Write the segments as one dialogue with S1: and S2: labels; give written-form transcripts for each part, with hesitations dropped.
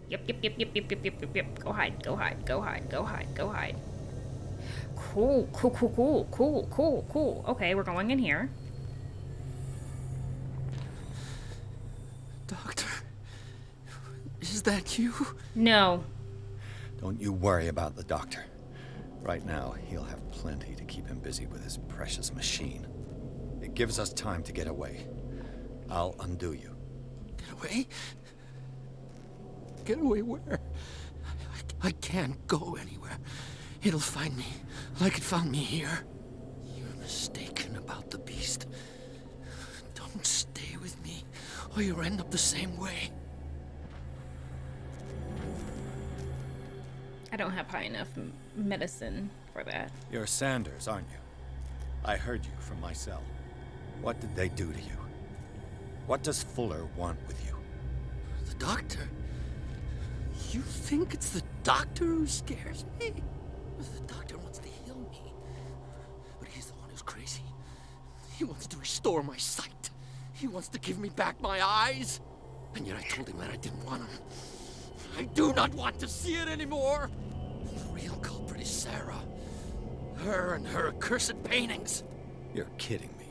S1: Yep. Go hide, go hide, go hide, go hide, go hide. Cool. Okay, we're going in here.
S2: Doctor, is that you?
S1: No.
S3: Don't you worry about the doctor. Right now, he'll have plenty to keep him busy with his precious machine. It gives us time to get away. I'll undo you.
S2: Get away? Get away where? I can't go anywhere. It'll find me, like it found me here. You're mistaken about the beast. Don't stay with me, or you'll end up the same way.
S1: I don't have high enough medicine for that.
S3: You're Sanders, aren't you? I heard you from my cell. What did they do to you? What does Fuller want with you?
S2: The doctor? You think it's the doctor who scares me? The doctor wants to heal me. But he's the one who's crazy. He wants to restore my sight. He wants to give me back my eyes. And yet I told him that I didn't want him. I do not want to see it anymore. The real culprit is Sarah. Her and her accursed paintings.
S3: You're kidding me.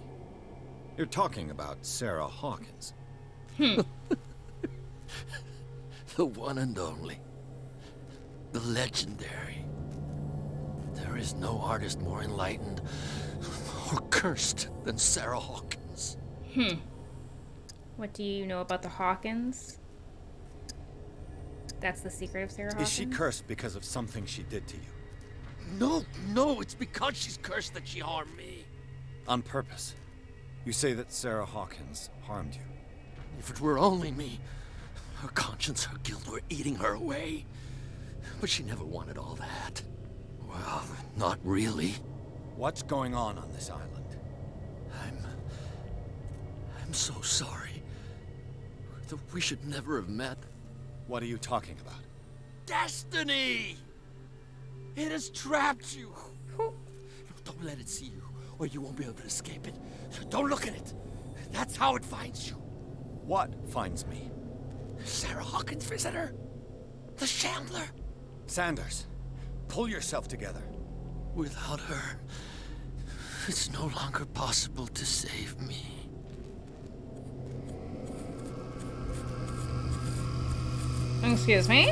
S3: You're talking about Sarah Hawkins.
S2: The one and only. The legendary. There is no artist more enlightened or cursed than Sarah Hawkins.
S1: What do you know about the Hawkins? That's the secret of Sarah Hawkins?
S3: Is she cursed because of something she did to you?
S2: No, it's because she's cursed that she harmed me.
S3: On purpose. You say that Sarah Hawkins harmed you.
S2: If it were only me, her conscience, her guilt were eating her away. But she never wanted all that. Well, not really.
S3: What's going on this island?
S2: I'm so sorry. We should never have met.
S3: What are you talking about?
S2: Destiny! It has trapped you. Don't let it see you, or you won't be able to escape it. Don't look at it. That's how it finds you.
S3: What finds me?
S2: Sarah Hawkins' visitor. The Shambler.
S3: Sanders, pull yourself together.
S2: Without her, it's no longer possible to save me.
S1: Excuse me?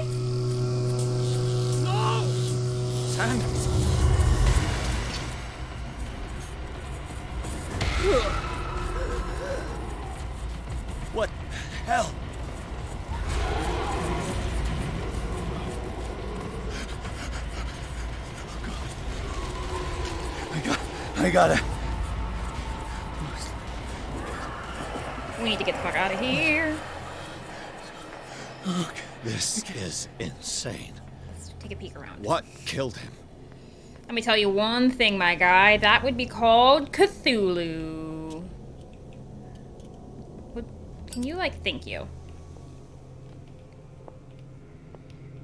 S2: No!
S3: Sanders! What the hell? I gotta...
S1: We need to get the fuck out of here.
S3: This is insane.
S1: Let's take a peek around.
S3: What killed him?
S1: Let me tell you one thing, my guy. That would be called Cthulhu. Can you, thank you?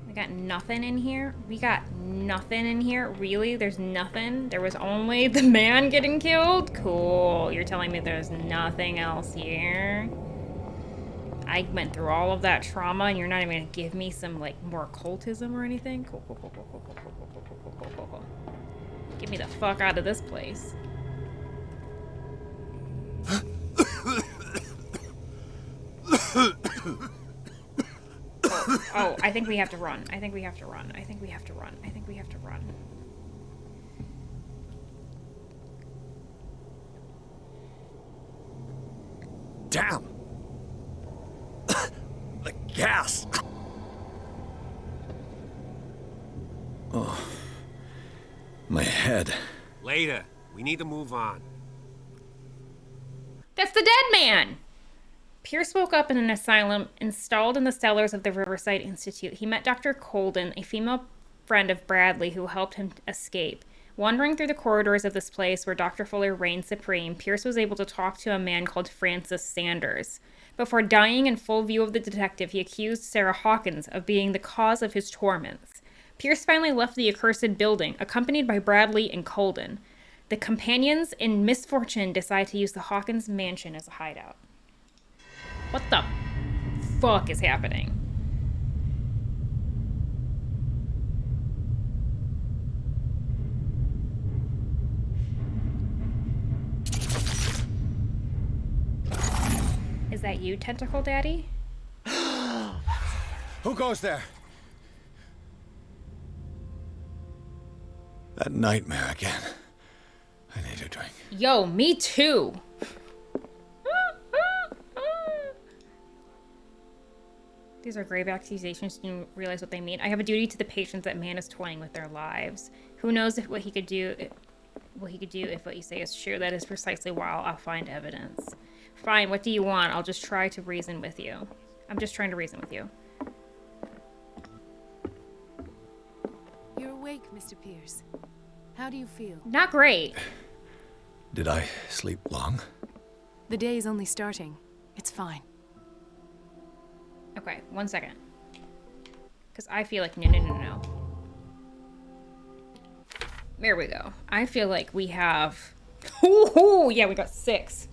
S1: We got nothing in here? We got nothing in here? Really? There's nothing? There was only the man getting killed? Cool. You're telling me there's nothing else here? I went through all of that trauma and you're not even gonna give me some, more occultism or anything? Cool. Get me the fuck out of this place. Oh, I think we have to run. I think we have to run.
S3: Damn! The gas! Oh. My head.
S4: Later. We need to move on.
S1: That's the dead man! Pierce woke up in an asylum installed in the cellars of the Riverside Institute. He met Dr. Colden, a female friend of Bradley who helped him escape. Wandering through the corridors of this place where Dr. Fuller reigned supreme, Pierce was able to talk to a man called Francis Sanders. Before dying in full view of the detective, he accused Sarah Hawkins of being the cause of his torments. Pierce finally left the accursed building, accompanied by Bradley and Colden. The companions in misfortune decide to use the Hawkins mansion as a hideout. What the fuck is happening? that you, Tentacle Daddy?
S3: Who goes there? That nightmare again. I need a drink.
S1: Yo, me too. These are grave accusations. Do you realize what they mean? I have a duty to the patients that man is toying with their lives. Who knows if what he could do if what you say is true. That is precisely why I'll find evidence. Fine, what do you want? I'll just try to reason with you. I'm just trying to reason with you.
S5: You're awake, Mr. Pierce. How do you feel?
S1: Not great.
S3: Did I sleep long?
S5: The day is only starting. It's fine.
S1: Okay, 1 second. Because I feel like no. There we go. I feel like we have... Ooh, yeah, we got 6.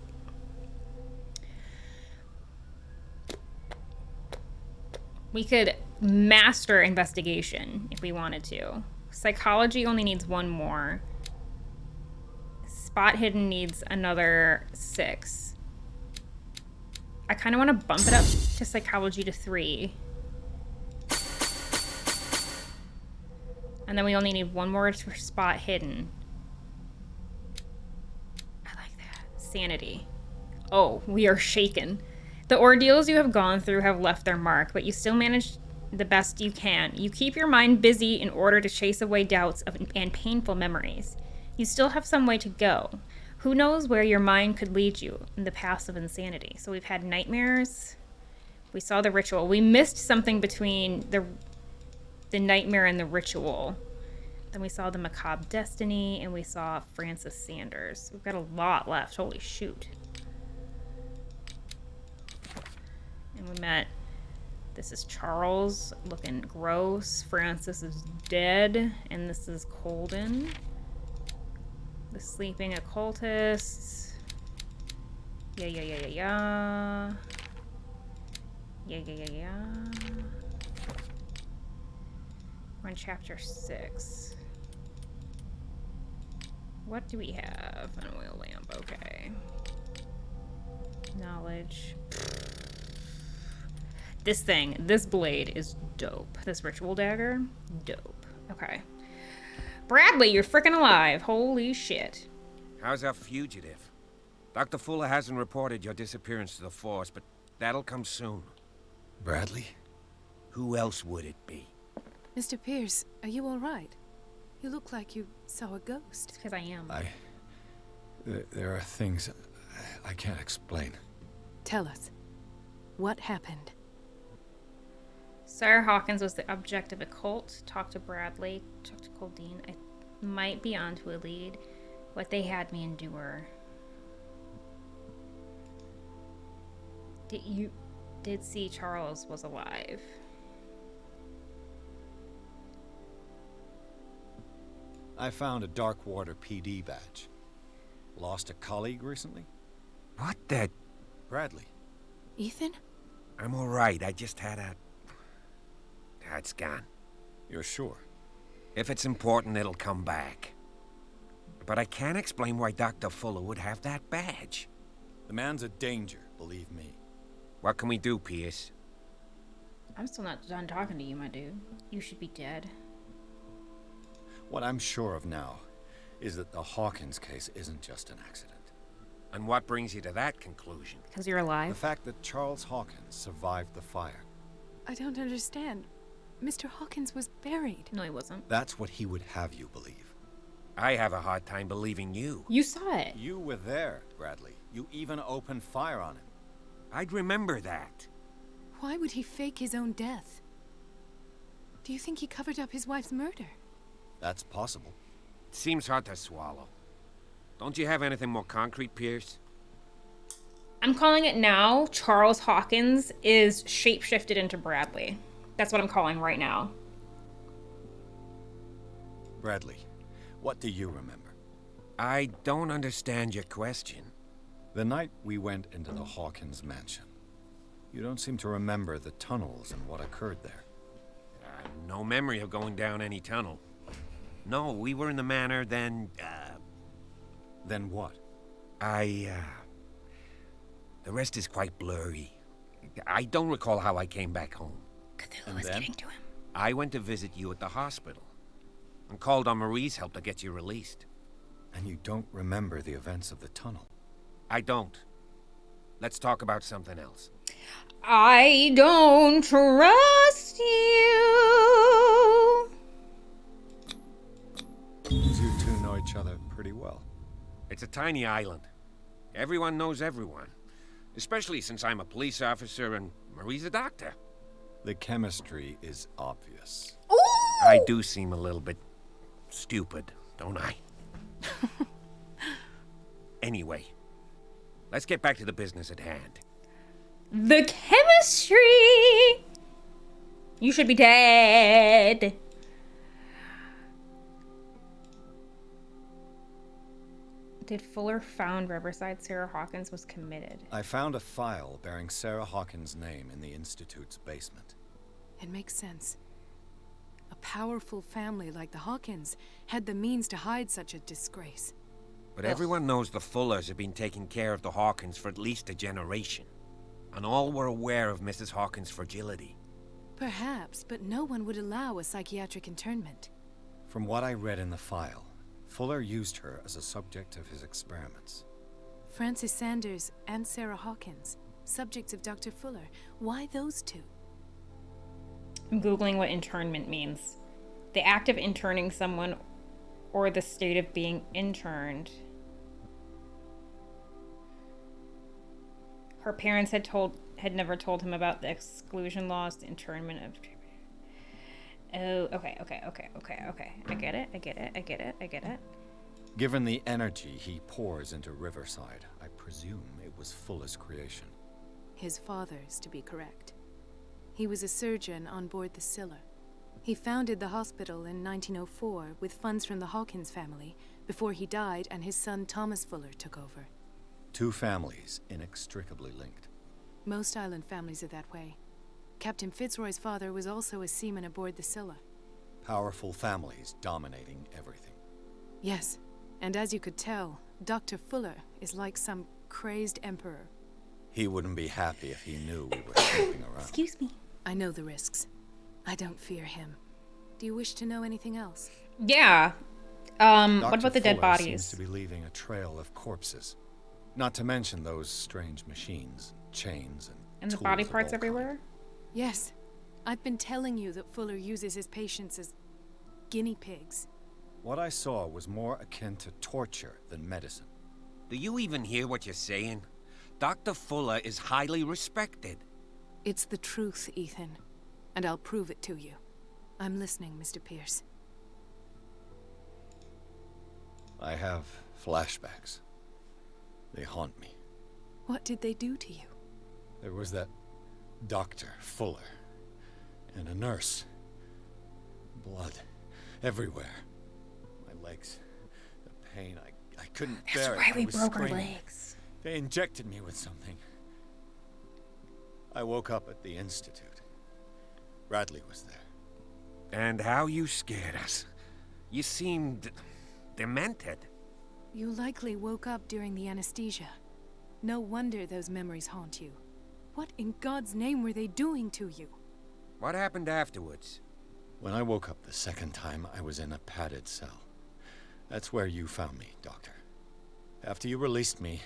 S1: We could master investigation if we wanted to. Psychology only needs 1 more. Spot hidden needs another 6. I kind of want to bump it up to psychology to 3. And then we only need 1 more for spot hidden. I like that. Sanity. Oh, we are shaken. The ordeals you have gone through have left their mark, but you still manage the best you can. You keep your mind busy in order to chase away doubts and painful memories. You still have some way to go. Who knows where your mind could lead you in the paths of insanity? So we've had nightmares. We saw the ritual. We missed something between the nightmare and the ritual. Then we saw the macabre destiny, and we saw Francis Sanders. We've got a lot left. Holy shoot. And we met... This is Charles, looking gross. Francis is dead. And this is Colden. The sleeping occultists. Yeah. We're in chapter 6. What do we have? An oil lamp, okay. Knowledge. This blade is dope. This ritual dagger, dope. Okay. Bradley, you're freaking alive. Holy shit.
S4: How's our fugitive? Dr. Fuller hasn't reported your disappearance to the force, but that'll come soon.
S3: Bradley?
S4: Who else would it be?
S5: Mr. Pierce, are you all right? You look like you saw a ghost.
S1: Because I am.
S3: There are things I can't explain.
S5: Tell us. What happened?
S1: Sarah Hawkins was the object of a cult. Talk to Bradley. Talk to Coldine. I might be onto a lead. What they had me endure. Did see Charles was alive.
S3: I found a Darkwater PD badge. Lost a colleague recently?
S4: What the...
S3: Bradley.
S5: Ethan?
S4: I'm all right. I just had a... It's gone.
S3: You're sure?
S4: If it's important, it'll come back. But I can't explain why Dr. Fuller would have that badge.
S3: The man's a danger, believe me.
S4: What can we do, Pierce?
S1: I'm still not done talking to you, my dude. You should be dead.
S3: What I'm sure of now is that the Hawkins case isn't just an accident.
S4: And what brings you to that conclusion?
S1: Because you're
S3: The
S1: alive.
S3: fact that Charles Hawkins survived the fire.
S5: I don't understand. Mr. Hawkins was buried.
S1: No, he wasn't.
S3: That's what he would have you believe.
S4: I have a hard time believing you.
S1: You saw it.
S3: You were there, Bradley. You even opened fire on him.
S4: I'd remember that.
S5: Why would he fake his own death? Do you think he covered up his wife's murder?
S3: That's possible.
S4: It seems hard to swallow. Don't you have anything more concrete, Pierce?
S1: I'm calling it now. Charles Hawkins is shapeshifted into Bradley. That's what I'm calling right now.
S3: Bradley, what do you remember?
S4: I don't understand your question.
S3: The night we went into the Hawkins mansion. You don't seem to remember the tunnels and what occurred there.
S4: No memory of going down any tunnel. No, we were in the manor, then,
S3: Then what?
S4: The rest is quite blurry. I don't recall how I came back home.
S1: Cthulhu
S3: And
S1: was
S3: then?
S1: getting to him.
S4: I went to visit you at the hospital and called on Marie's help to get you released.
S3: And you don't remember the events of the tunnel?
S4: I don't. Let's talk about something else.
S1: I don't trust you.
S3: You two know each other pretty well.
S4: It's a tiny island. Everyone knows everyone. Especially since I'm a police officer and Marie's a doctor.
S3: The chemistry is obvious.
S1: Ooh!
S4: I do seem a little bit stupid, don't I? Anyway, let's get back to the business at hand.
S1: The chemistry! You should be dead. Did Fuller found Riverside Sarah Hawkins was committed?
S3: I found a file bearing Sarah Hawkins' name in the Institute's basement.
S5: It makes sense. A powerful family like the Hawkins had the means to hide such a disgrace.
S4: But everyone knows the Fullers have been taking care of the Hawkins for at least a generation. And all were aware of Mrs. Hawkins' fragility.
S5: Perhaps, but no one would allow a psychiatric internment.
S3: From what I read in the file, Fuller used her as a subject of his experiments.
S5: Francis Sanders and Sarah Hawkins, subjects of Dr. Fuller. Why those two?
S1: I'm Googling what internment means. The act of interning someone or the state of being interned. Her parents had never told him about the exclusion laws, the internment of... Oh, okay. I get it.
S3: Given the energy he pours into Riverside, I presume it was Fuller's creation.
S5: His father's, to be correct. He was a surgeon on board the Scylla. He founded the hospital in 1904 with funds from the Hawkins family before he died and his son Thomas Fuller took over.
S3: Two families inextricably linked.
S5: Most island families are that way. Captain Fitzroy's father was also a seaman aboard the Scylla.
S3: Powerful families dominating everything.
S5: Yes, and as you could tell, Dr. Fuller is like some crazed emperor.
S3: He wouldn't be happy if he knew we were snooping around.
S1: Excuse me.
S5: I know the risks. I don't fear him. Do you wish to know anything else?
S1: Yeah.
S3: Dr.
S1: What about the dead
S3: Fuller
S1: bodies?
S3: seems to be leaving a trail of corpses. Not to mention those strange machines, chains,
S1: And the
S3: tools
S1: body
S3: of
S1: parts
S3: all
S1: everywhere?
S5: Yes. I've been telling you that Fuller uses his patients as guinea pigs.
S3: What I saw was more akin to torture than medicine.
S4: Do you even hear what you're saying? Dr. Fuller is highly respected.
S5: It's the truth, Ethan. And I'll prove it to you. I'm listening, Mr. Pierce.
S3: I have flashbacks. They haunt me.
S5: What did they do to you?
S3: There was that Dr. Fuller and a nurse. Blood everywhere. My legs, the pain, I couldn't
S1: That's
S3: bear it.
S1: why
S3: I
S1: we
S3: was
S1: broke our
S3: screaming.
S1: legs.
S3: They injected me with something. I woke up at the Institute. Bradley was there.
S4: And how you scared us. You seemed demented.
S5: You likely woke up during the anesthesia. No wonder those memories haunt you. What in God's name were they doing to you?
S4: What happened afterwards?
S3: When I woke up the second time, I was in a padded cell. That's where you found me, Doctor. After you released me,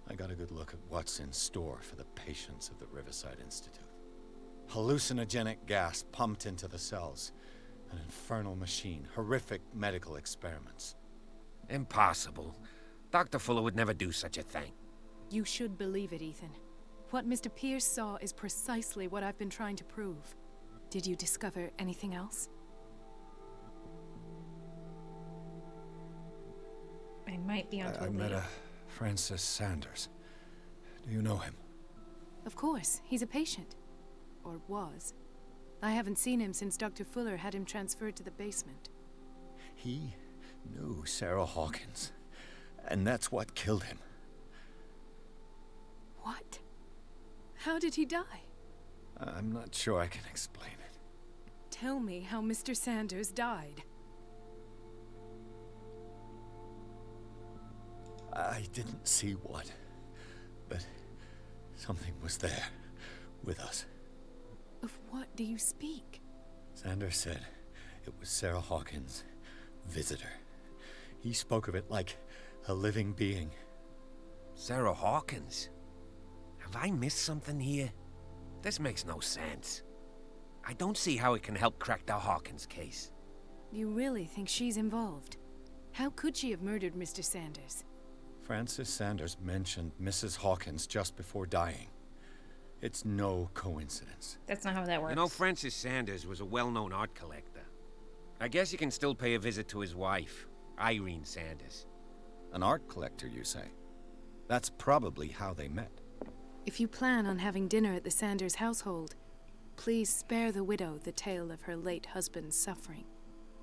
S3: I got a good look at what's in store for the patients of the Riverside Institute. Hallucinogenic gas pumped into the cells. An infernal machine. Horrific medical experiments.
S4: Impossible. Dr. Fuller would never do such a thing.
S5: You should believe it, Ethan. What Mr. Pierce saw is precisely what I've been trying to prove. Did you discover anything else?
S1: I might be onto
S3: I
S1: a
S3: met
S1: lead.
S3: a Francis Sanders. Do you know him?
S5: Of course, he's a patient. Or was. I haven't seen him since Dr. Fuller had him transferred to the basement.
S3: He knew Sarah Hawkins. And that's what killed him.
S5: What? How did he die?
S3: I'm not sure I can explain it.
S5: Tell me how Mr. Sanders died.
S3: I didn't see what, but something was there, with us.
S5: Of what do you speak?
S3: Sanders said it was Sarah Hawkins' visitor. He spoke of it like a living being.
S4: Sarah Hawkins? Have I missed something here? This makes no sense. I don't see how it can help crack the Hawkins case.
S5: You really think she's involved? How could she have murdered Mr. Sanders?
S3: Francis Sanders mentioned Mrs. Hawkins just before dying. It's no coincidence.
S1: That's not how that works.
S4: You know, Francis Sanders was a well-known art collector. I guess you can still pay a visit to his wife, Irene Sanders.
S3: An art collector, you say? That's probably how they met.
S5: If you plan on having dinner at the Sanders household, please spare the widow the tale of her late husband's suffering.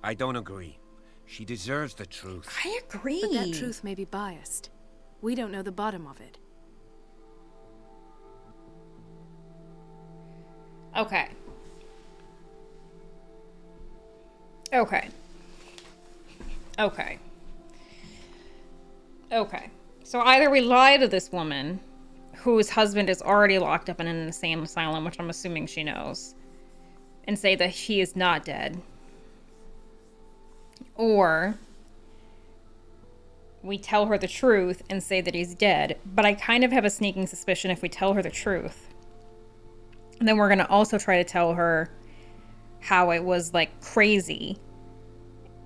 S4: I don't agree. She deserves the truth.
S1: I agree.
S5: But that truth may be biased. We don't know the bottom of it.
S1: Okay. Okay. Okay. Okay. So either we lie to this woman, whose husband is already locked up in an insane asylum, which I'm assuming she knows, and say that he is not dead. Or we tell her the truth and say that he's dead. But I kind of have a sneaking suspicion if we tell her the truth, and then we're going to also try to tell her how it was like crazy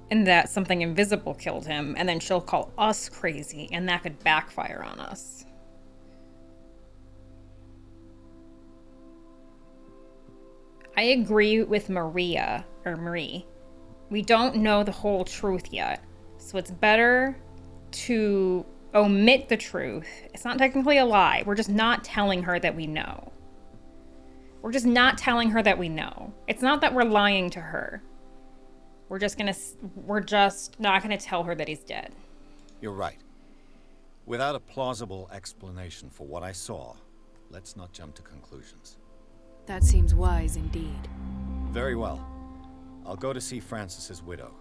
S1: and that something invisible killed him, and then she'll call us crazy, and that could backfire on us. I agree with Marie. We don't know the whole truth yet, so it's better to omit the truth. It's not technically a lie. We're just not telling her that we know. We're just not telling her that we know. It's not that we're lying to her. We're just not gonna tell her that he's dead.
S3: You're right. Without a plausible explanation for what I saw, let's not jump to conclusions.
S5: That seems wise indeed.
S3: Very well. I'll go to see Francis's widow.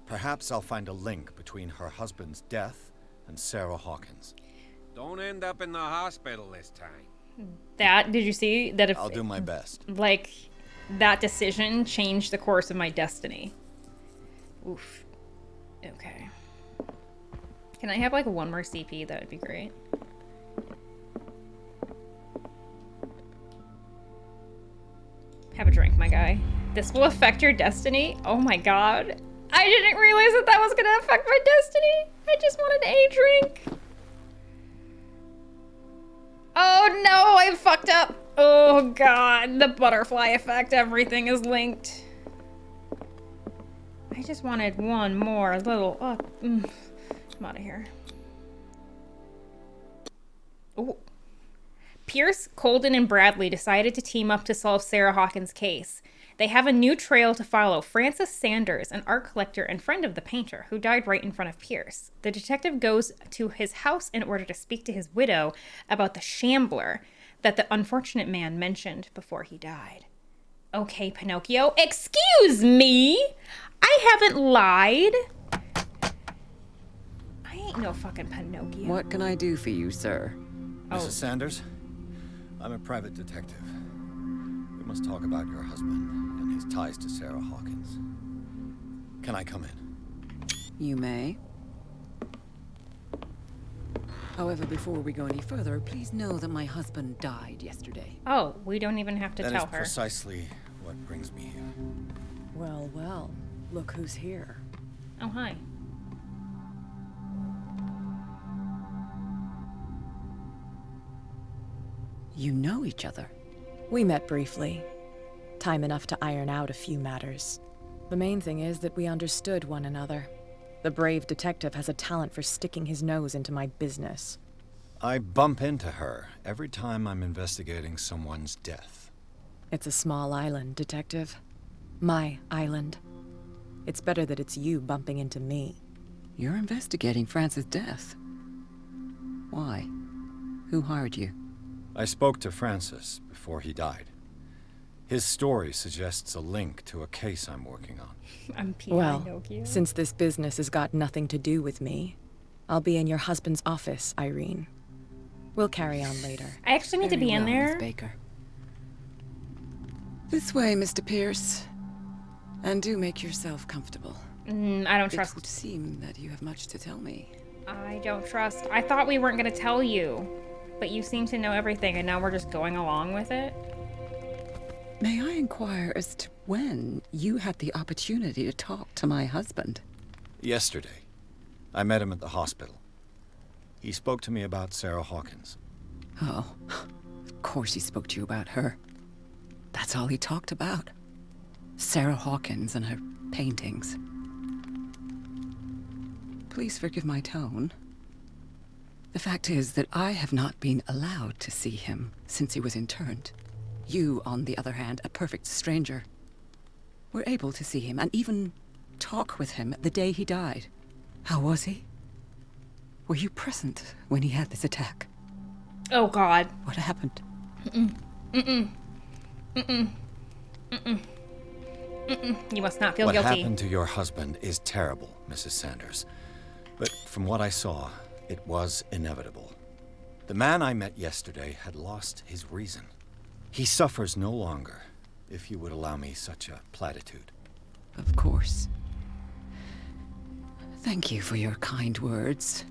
S3: Perhaps I'll find a link between her husband's death and Sarah Hawkins.
S4: Don't end up in the hospital this time.
S1: Did you see that? If
S3: I'll do my best.
S1: Like, that decision changed the course of my destiny. Oof. Okay. Can I have like one more CP? That would be great. Have a drink, my guy. This will affect your destiny? Oh my god. I didn't realize that was gonna affect my destiny. I just wanted a drink. Oh no, I fucked up. Oh god, the butterfly effect, everything is linked. I just wanted one more little, I'm out of here. Oh. Pierce, Colden, and Bradley decided to team up to solve Sarah Hawkins' case. They have a new trail to follow: Francis Sanders, an art collector and friend of the painter, who died right in front of Pierce. The detective goes to his house in order to speak to his widow about the shambler that the unfortunate man mentioned before he died. Okay, Pinocchio, excuse me! I haven't lied! I ain't no fucking Pinocchio.
S6: What can I do for you, sir?
S3: Mrs. Sanders, I'm a private detective. We must talk about your husband and his ties to Sarah Hawkins. Can I come in?
S6: You may. However, before we go any further, please know that my husband died yesterday.
S1: Oh, we don't even have to
S3: That
S1: tell
S3: is
S1: her.
S3: precisely what brings me here.
S6: Well, well, look who's here.
S1: Oh, hi.
S6: You know each other.
S7: We met briefly. Time enough to iron out a few matters. The main thing is that we understood one another. The brave detective has a talent for sticking his nose into my business.
S3: I bump into her every time I'm investigating someone's death.
S7: It's a small island, Detective. My island. It's better that it's you bumping into me.
S6: You're investigating Francis' death. Why? Who hired you?
S3: I spoke to Francis before he died. His story suggests a link to a case I'm working on.
S1: I'm P.I.
S7: Well,
S1: Pinocchio.
S7: since this business has got nothing to do with me, I'll be in your husband's office, Irene. We'll carry on later.
S1: I actually need to
S6: Very
S1: be in
S6: well, Miss
S1: there
S6: Baker. This way, Mr. Pierce. And do make yourself comfortable.
S1: I don't
S6: It
S1: trust.
S6: would seem that you have much to tell me.
S1: I don't trust. I thought we weren't going to tell you, but you seem to know everything, and now we're just going along with it.
S6: May I inquire as to when you had the opportunity to talk to my husband?
S3: Yesterday, I met him at the hospital. He spoke to me about Sarah Hawkins.
S6: Oh, of course he spoke to you about her. That's all he talked about. Sarah Hawkins and her paintings. Please forgive my tone. The fact is that I have not been allowed to see him since he was interned. You, on the other hand, a perfect stranger, were able to see him and even talk with him the day he died. How was he? Were you present when he had this attack?
S1: Oh, God.
S6: What happened?
S1: You must not feel
S3: What
S1: guilty.
S3: happened to your husband is terrible, Mrs. Sanders. But from what I saw, it was inevitable. The man I met yesterday had lost his reason. He suffers no longer, if you would allow me such a platitude.
S6: Of course. Thank you for your kind words.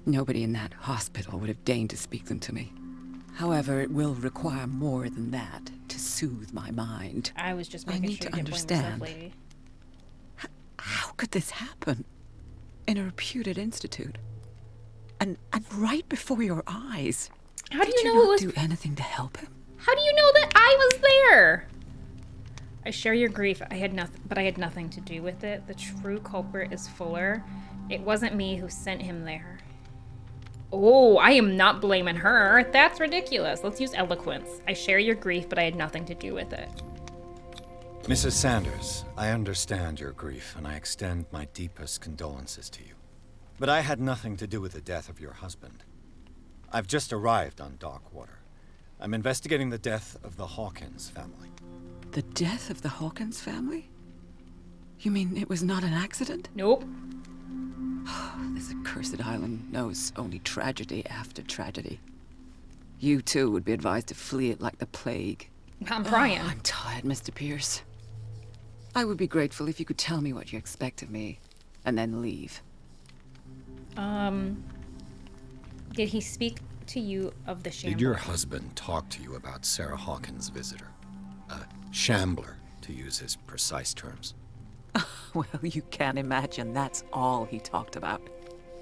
S6: Nobody in that hospital would have deigned to speak them to me. However, it will require more than that to soothe my mind.
S1: I was just
S6: I
S1: making
S6: need
S1: sure
S6: to
S1: you didn't blame yourself,
S6: understand.
S1: lady.
S6: How could this happen? In a reputed institute? And right before your eyes?
S1: How do
S6: Did
S1: you
S6: you
S1: know it
S6: not
S1: was...
S6: do anything to help him?
S1: How do you know that I was there? I share your grief. I had nothing to do with it. The true culprit is Fuller. It wasn't me who sent him there. Oh, I am not blaming her. That's ridiculous. Let's use eloquence. I share your grief, but I had nothing to do with it.
S3: Mrs. Sanders, I understand your grief, and I extend my deepest condolences to you. But I had nothing to do with the death of your husband. I've just arrived on Darkwater. I'm investigating the death of the Hawkins family.
S6: The death of the Hawkins family? You mean it was not an accident?
S1: Nope.
S6: This accursed island knows only tragedy after tragedy. You too would be advised to flee it like the plague.
S1: I'm trying.
S6: I'm tired, Mr. Pierce. I would be grateful if you could tell me what you expect of me, and then leave.
S1: Did he speak to you of the shambler?
S3: Did your husband talk to you about Sarah Hawkins' visitor? A shambler, to use his precise terms.
S6: Well, you can imagine that's all he talked about.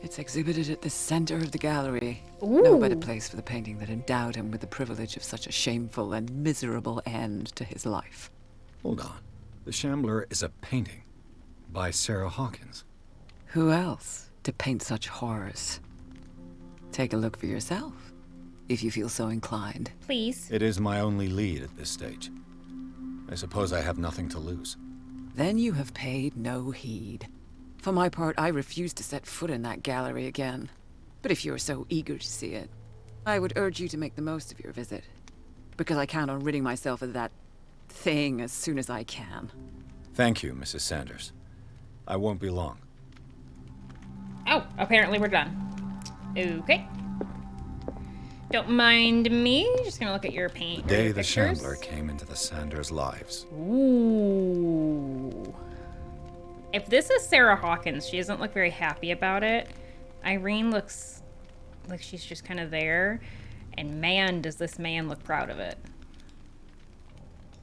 S6: It's exhibited at the center of the gallery. No better place for the painting that endowed him with the privilege of such a shameful and miserable end to his life.
S3: Hold on. The Shambler is a painting by Sarah Hawkins.
S6: Who else to paint such horrors? Take a look for yourself, if you feel so inclined.
S1: Please.
S3: It is my only lead at this stage. I suppose I have nothing to lose.
S6: Then you have paid no heed. For my part, I refuse to set foot in that gallery again. But if you're so eager to see it, I would urge you to make the most of your visit. Because I count on ridding myself of that thing as soon as I can.
S3: Thank you, Mrs. Sanders. I won't be long.
S1: Oh, apparently we're done. Okay. Don't mind me. Just gonna look at your paint.
S3: The day
S1: your
S3: the
S1: pictures.
S3: Shambler came into the Sanders' lives.
S1: Ooh. If this is Sarah Hawkins, she doesn't look very happy about it. Irene looks like she's just kind of there. And man, does this man look proud of it.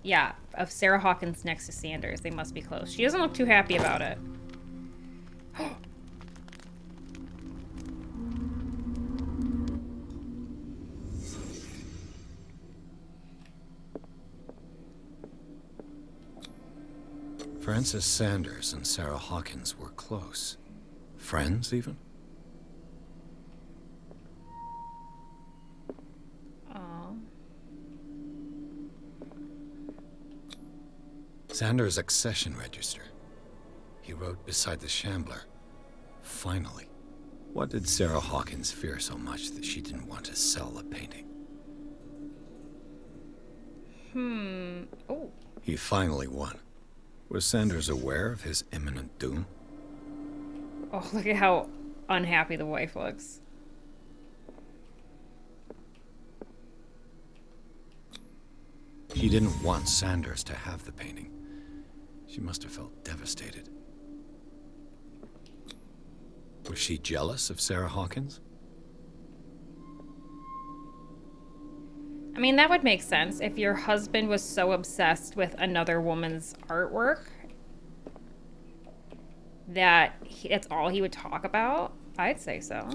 S1: Yeah, of Sarah Hawkins next to Sanders. They must be close. She doesn't look too happy about it.
S3: Frances Sanders and Sarah Hawkins were close. Friends, even?
S1: Aw.
S3: Sanders' accession register. He wrote beside the Shambler. Finally. What did Sarah Hawkins fear so much that she didn't want to sell the painting?
S1: Oh.
S3: He finally won. Was Sanders aware of his imminent doom?
S1: Oh, look at how unhappy the wife looks.
S3: He didn't want Sanders to have the painting. She must have felt devastated. Was she jealous of Sarah Hawkins?
S1: I mean, that would make sense if your husband was so obsessed with another woman's artwork that that's all he would talk about. I'd say so.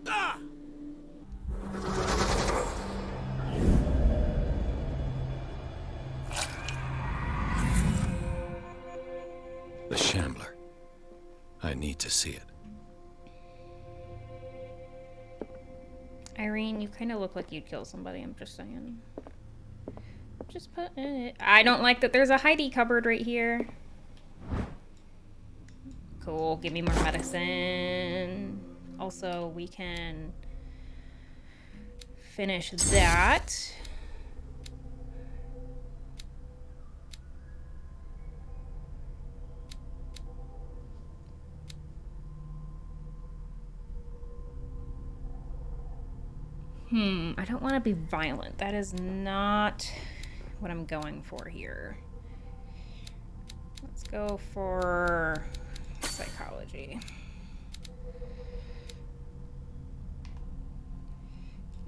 S2: Ah!
S3: The Shambler. I need to see it.
S1: Irene, you kind of look like you'd kill somebody. I'm just saying. Just putting it. I don't like that there's a Heidi cupboard right here. Cool. Give me more medicine. Also, we can finish that. I don't want to be violent. That is not what I'm going for here. Let's go for psychology.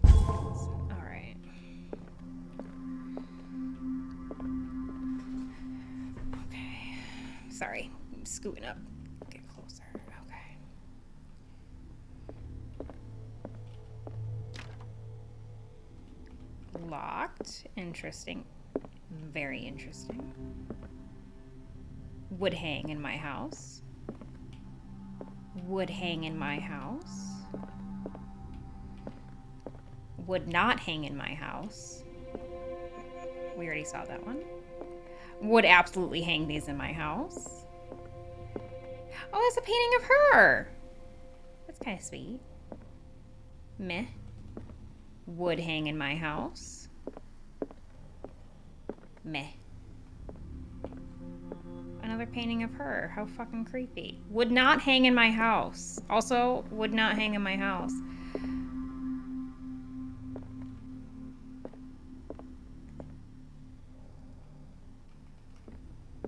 S1: All right. Okay. Sorry. I'm scooting up. Get closer. Okay. Locked. Interesting. Very interesting. Would hang in my house. Would hang in my house. Would not hang in my house. We already saw that one. Would absolutely hang these in my house. Oh, that's a painting of her. That's kind of sweet. Meh. Would hang in my house. Meh. Another painting of her. How fucking creepy. Would not hang in my house. Also, would not hang in my house.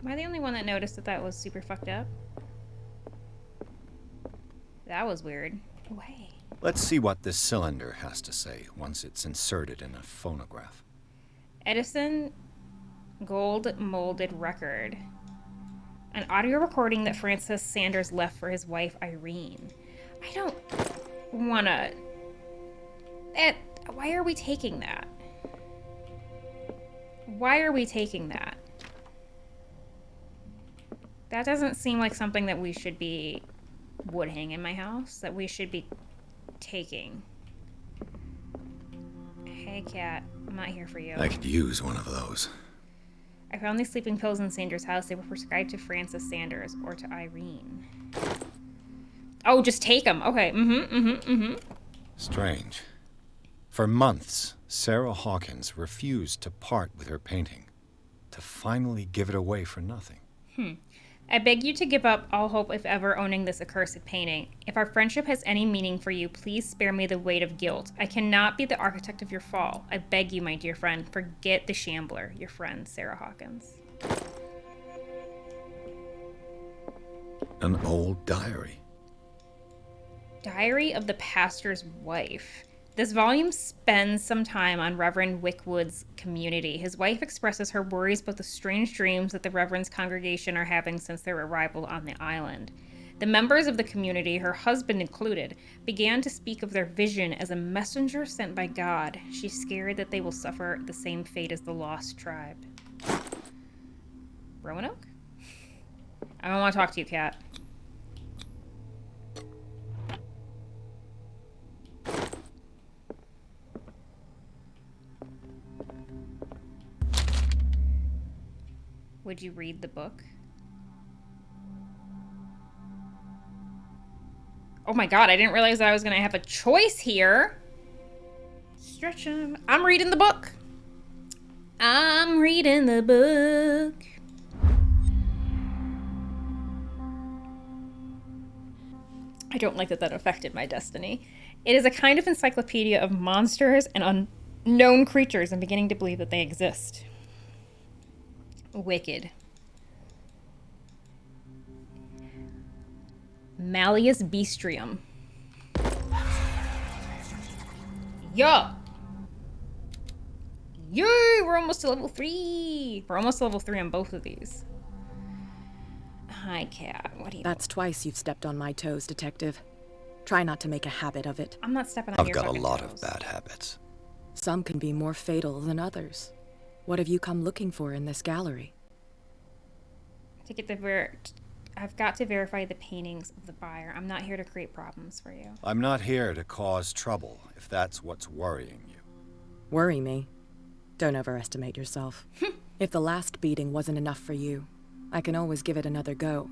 S1: Am I the only one that noticed that that was super fucked up? That was weird. Oh, hey.
S3: Let's see what this cylinder has to say once it's inserted in a phonograph.
S1: Edison gold molded record. An audio recording that Francis Sanders left for his wife Irene. I don't wanna... Why are we taking that? Why are we taking that? That doesn't seem like something that we should be... would hang in my house. That we should be taking. Hey, cat. I'm not here for you.
S3: I could use one of those.
S1: I found these sleeping pills in Sanders' house. They were prescribed to Francis Sanders or to Irene. Oh, just take them. Okay.
S3: Strange. For months, Sarah Hawkins refused to part with her painting, to finally give it away for nothing.
S1: I beg you to give up all hope of ever owning this accursed painting. If our friendship has any meaning for you, please spare me the weight of guilt. I cannot be the architect of your fall. I beg you, my dear friend, forget the Shambler. Your friend, Sarah Hawkins.
S3: An old diary.
S1: Diary of the Pastor's Wife. This volume spends some time on Reverend Wickwood's community. His wife expresses her worries about the strange dreams that the Reverend's congregation are having since their arrival on the island. The members of the community, her husband included, began to speak of their vision as a messenger sent by God. She's scared that they will suffer the same fate as the lost tribe. Roanoke? I don't want to talk to you, cat. Would you read the book? Oh my god, I didn't realize that I was going to have a choice here. Stretch him. I'm reading the book. I'm reading the book. I don't like that that affected my destiny. It is a kind of encyclopedia of monsters and known creatures. I'm beginning to believe that they exist. Wicked. Malleus Bestrium. Yeah. Yay! We're almost to level 3. We're almost to level 3 on both of these. Hi, Cat. What do you...
S7: That's twice you've stepped on my toes, Detective. Try not to make a habit of it.
S1: I'm not stepping on
S3: I've
S1: your
S3: got a
S1: fucking
S3: lot
S1: toes.
S3: of bad habits.
S7: Some can be more fatal than others. What have you come looking for in this gallery?
S1: To get I've got to verify the paintings of the buyer. I'm not here to create problems for you.
S3: I'm not here to cause trouble, if that's what's worrying you.
S7: Worry me? Don't overestimate yourself. If the last beating wasn't enough for you, I can always give it another go.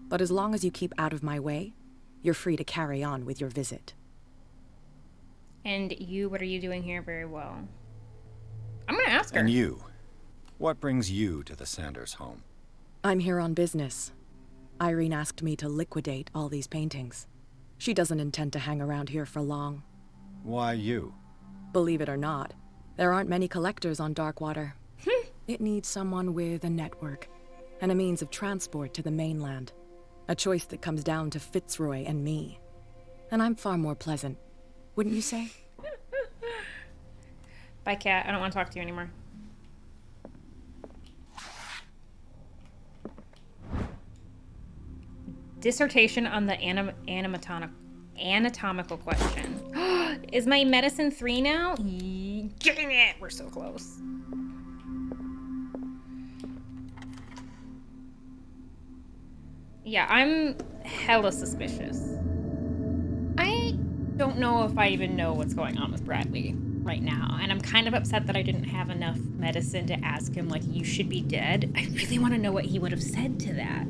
S7: But as long as you keep out of my way, you're free to carry on with your visit.
S1: And you, what are you doing here? Very well. I'm gonna ask her.
S3: And you? What brings you to the Sanders home?
S7: I'm here on business. Irene asked me to liquidate all these paintings. She doesn't intend to hang around here for long.
S3: Why you?
S7: Believe it or not, there aren't many collectors on Darkwater. It needs someone with a network and a means of transport to the mainland. A choice that comes down to Fitzroy and me. And I'm far more pleasant, wouldn't you say?
S1: Bye, Cat. I don't want to talk to you anymore. Dissertation on the anatomical question. Is my medicine 3 now? Dang it! We're so close. Yeah, I'm hella suspicious. I don't know if I even know what's going on with Bradley right now, and I'm kind of upset that I didn't have enough medicine to ask him, like, you should be dead. I really want to know what he would have said to that.